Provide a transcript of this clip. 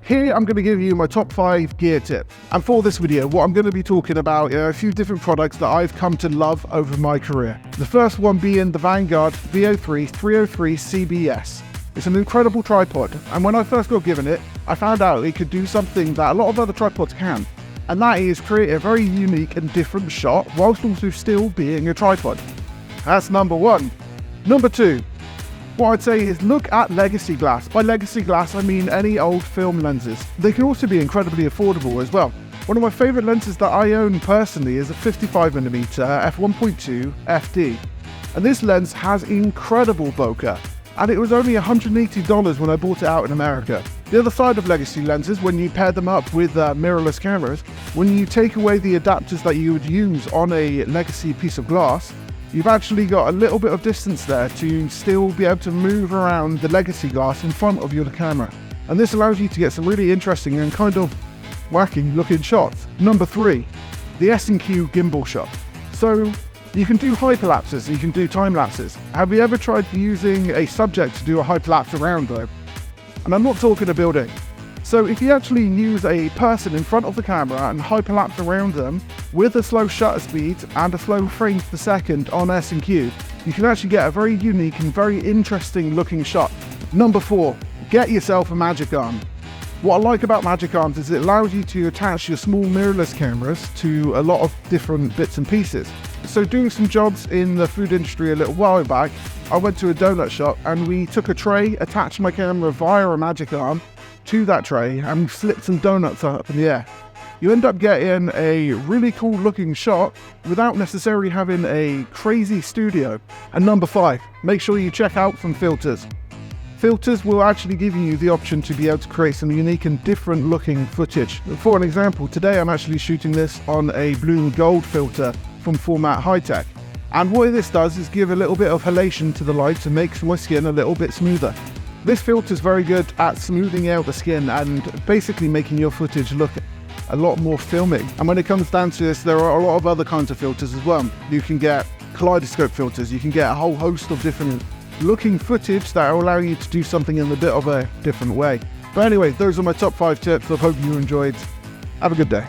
Here I'm going to give you my top 5 gear tips. And for this video, what I'm going to be talking about are a few different products that I've come to love over my career. The first one being the Vanguard VEO 303 CBS. It's an incredible tripod, and when I first got given it, I found out it could do something that a lot of other tripods can, and that is create a very unique and different shot whilst also still being a tripod. That's number 1. Number 2, what I'd say is look at legacy glass. By legacy glass, I mean any old film lenses. They can also be incredibly affordable as well. One of my favourite lenses that I own personally is a 55mm f1.2 FD. And this lens has incredible bokeh, and it was only $180 when I bought it out in America. The other side of legacy lenses, when you pair them up with mirrorless cameras, when you take away the adapters that you would use on a legacy piece of glass, you've actually got a little bit of distance there to still be able to move around the legacy glass in front of your camera. And this allows you to get some really interesting and kind of wacky looking shots. Number 3, the S&Q gimbal shot. So you can do hyperlapses, you can do time lapses. Have you ever tried using a subject to do a hyperlapse around though? And I'm not talking a building. So if you actually use a person in front of the camera and hyperlapse around them with a slow shutter speed and a slow frames per second on S&Q, you can actually get a very unique and very interesting looking shot. Number 4, get yourself a magic arm. What I like about magic arms is it allows you to attach your small mirrorless cameras to a lot of different bits and pieces. So doing some jobs in the food industry a little while back, I went to a donut shop and we took a tray, attached my camera via a magic arm to that tray, and we flipped some donuts up in the air. You end up getting a really cool looking shot without necessarily having a crazy studio. And number 5, make sure you check out some filters. Filters will actually give you the option to be able to create some unique and different looking footage. For an example, today I'm actually shooting this on a blue and gold filter from Format High Tech. And what this does is give a little bit of halation to the light to make my skin a little bit smoother. This filter is very good at smoothing out the skin and basically making your footage look a lot more filmic. And when it comes down to this, there are a lot of other kinds of filters as well. You can get kaleidoscope filters, you can get a whole host of different looking footage that will allow you to do something in a bit of a different way. But anyway, those are my top 5 tips. I hope you enjoyed. Have a good day.